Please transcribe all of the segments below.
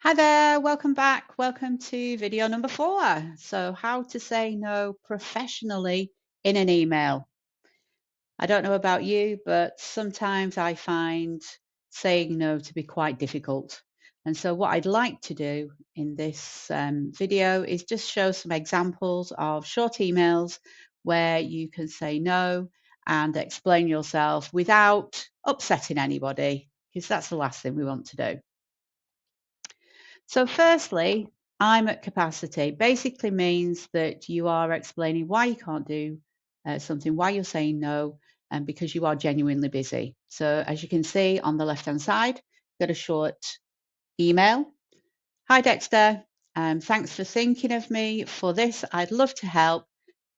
Hi there, welcome back. Welcome to video number 4. So, how to say no professionally in an email. I don't know about you, but sometimes I find saying no to be quite difficult. And so, what I'd like to do in this video is just show some examples of short emails where you can say no and explain yourself without upsetting anybody, because that's the last thing we want to do. So, firstly, I'm at capacity basically means that you are explaining why you can't do something, why you're saying no, and because you are genuinely busy. So, as you can see on the left hand side, got a short email. Hi, Dexter. Thanks for thinking of me for this. I'd love to help,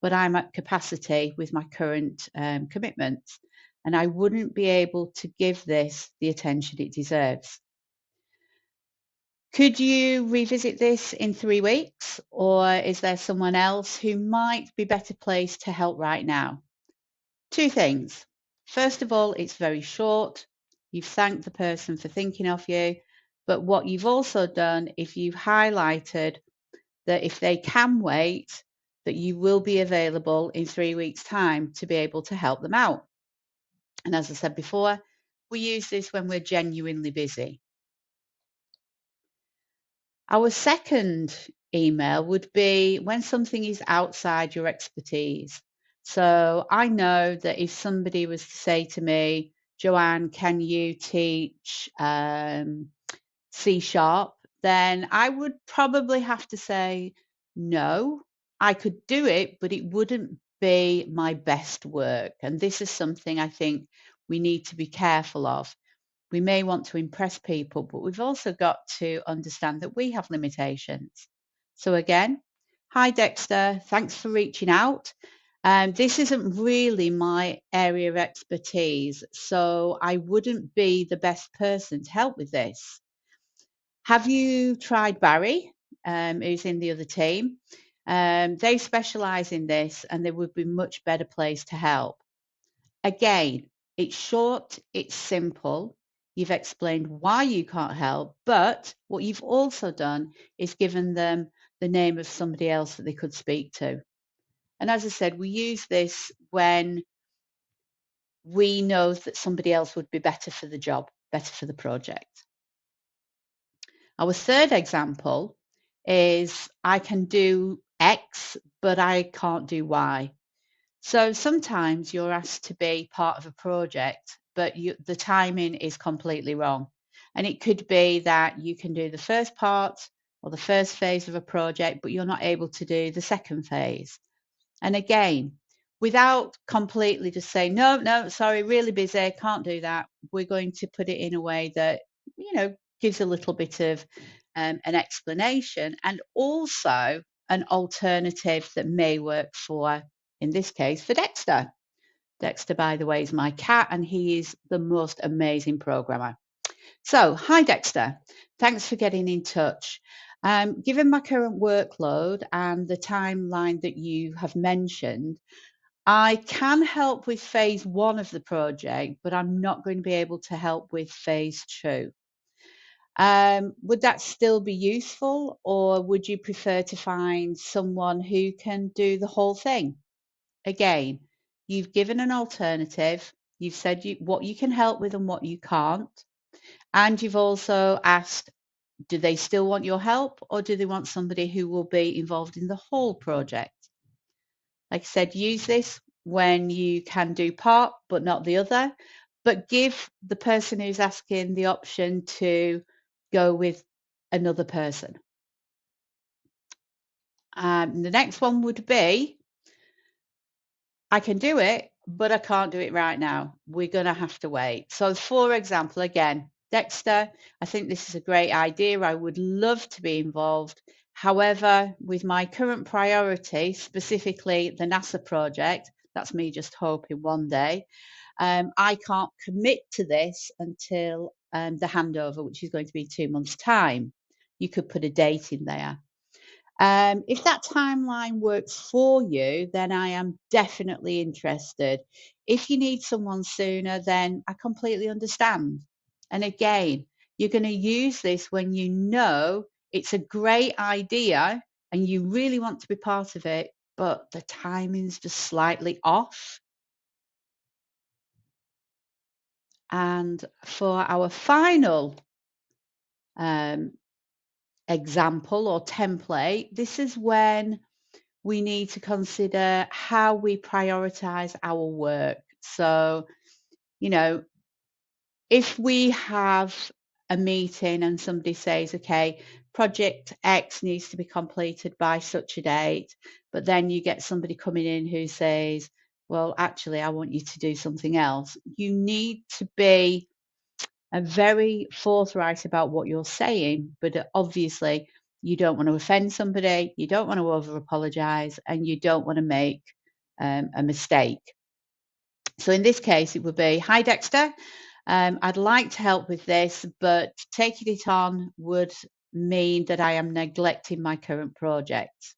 but I'm at capacity with my current commitments, and I wouldn't be able to give this the attention it deserves. Could you revisit this in 3 weeks, or is there someone else who might be better placed to help right now? 2 things. First of all, it's very short. You've thanked the person for thinking of you, but what you've also done is you've highlighted that if they can wait, that you will be available in 3 weeks' time to be able to help them out. And as I said before, we use this when we're genuinely busy. Our second email would be when something is outside your expertise. So I know that if somebody was to say to me, Joanne, can you teach C sharp? Then I would probably have to say, no, I could do it, but it wouldn't be my best work. And this is something I think we need to be careful of. We may want to impress people, but we've also got to understand that we have limitations. So, again, hi Dexter, thanks for reaching out. This isn't really my area of expertise, so I wouldn't be the best person to help with this. Have you tried Barry, who's in the other team? They specialize in this and they would be much better placed to help. Again, it's short, it's simple. You've explained why you can't help, but what you've also done is given them the name of somebody else that they could speak to. And as I said, we use this when we know that somebody else would be better for the job, better for the project. Our third example is I can do X, but I can't do Y. So sometimes you're asked to be part of a project, but the timing is completely wrong. And it could be that you can do the first part or the first phase of a project, but you're not able to do the second phase. And again, without completely just saying, no, no, sorry, really busy, can't do that, we're going to put it in a way that, gives a little bit of an explanation and also an alternative that may work for, in this case, for Dexter. Dexter, by the way, is my cat, and he is the most amazing programmer. So, hi, Dexter. Thanks for getting in touch. Given my current workload and the timeline that you have mentioned, I can help with phase 1 of the project, but I'm not going to be able to help with phase 2. Would that still be useful, or would you prefer to find someone who can do the whole thing? Again, you've given an alternative. You've said what you can help with and what you can't. And you've also asked, do they still want your help, or do they want somebody who will be involved in the whole project? Like I said, use this when you can do part but not the other, but give the person who's asking the option to go with another person. The next one would be, I can do it, but I can't do it right now. We're going to have to wait. So, for example, again, Dexter, I think this is a great idea. I would love to be involved. However, with my current priority, specifically the NASA project, that's me just hoping one day, I can't commit to this until the handover, which is going to be 2 months' time. You could put a date in there. If that timeline works for you, then I am definitely interested. If you need someone sooner, then I completely understand. And again, You're going to use this when you know it's a great idea and you really want to be part of it, but the timing's just slightly off. And for our final um, example or template, this is when we need to consider how we prioritize our work. So, you know, if we have a meeting and somebody says, okay, project X needs to be completed by such a date, but then you get somebody coming in who says, well, actually, I want you to do something else. You need to be very forthright about what you're saying, but obviously, you don't want to offend somebody, you don't want to over apologize, and you don't want to make a mistake. So in this case, it would be, hi Dexter, I'd like to help with this, but taking it on would mean that I am neglecting my current project.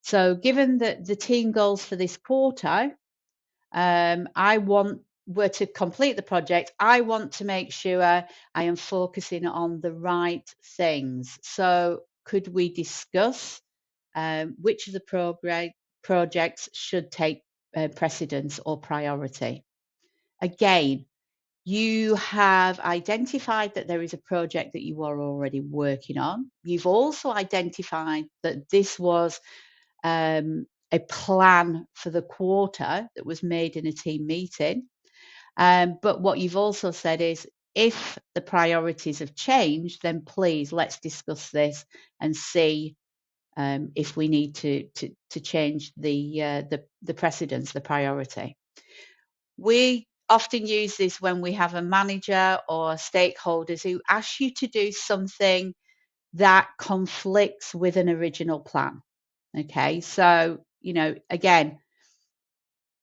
So given that the team goals for this quarter, I want were to complete the project, I want to make sure I am focusing on the right things. So could we discuss which of the projects should take precedence or priority? Again, you have identified that there is a project that you are already working on. You've also identified that this was a plan for the quarter that was made in a team meeting. But what you've also said is, if the priorities have changed, then please let's discuss this and see if we need to change the precedence, the priority. We often use this when we have a manager or stakeholders who ask you to do something that conflicts with an original plan. Okay, so, again,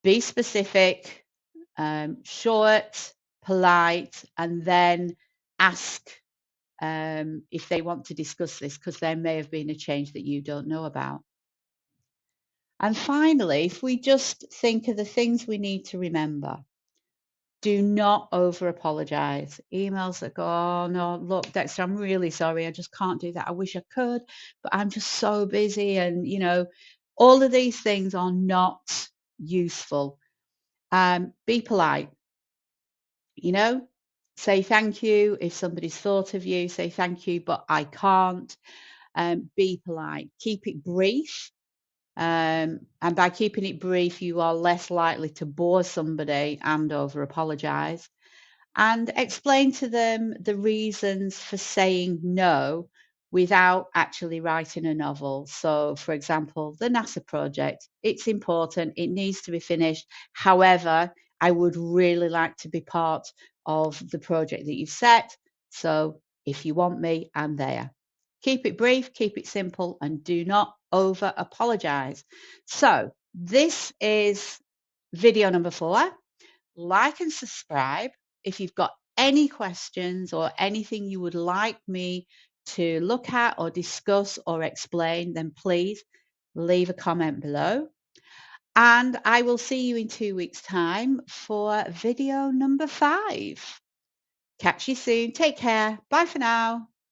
be specific, short, polite, and then ask if they want to discuss this because there may have been a change that you don't know about. And finally, if we just think of the things we need to remember, do not over apologize. Emails that go, oh no, look, Dexter, I'm really sorry. I just can't do that. I wish I could, but I'm just so busy. And, all of these things are not useful. Be polite, you know, say thank you. If somebody's thought of you, say thank you, but I can't. Be polite, keep it brief. And by keeping it brief, you are less likely to bore somebody and over apologize. And explain to them the reasons for saying no without actually writing a novel. So, for example, the NASA project, it's important, it needs to be finished. However, I would really like to be part of the project that you've set. So, if you want me, I'm there. Keep it brief, keep it simple, and do not over apologize. So, this is video number 4. Like and subscribe. If you've got any questions or anything you would like me to look at or discuss or explain, then please leave a comment below. And I will see you in 2 weeks' time for video number 5. Catch you soon. Take care. Bye for now.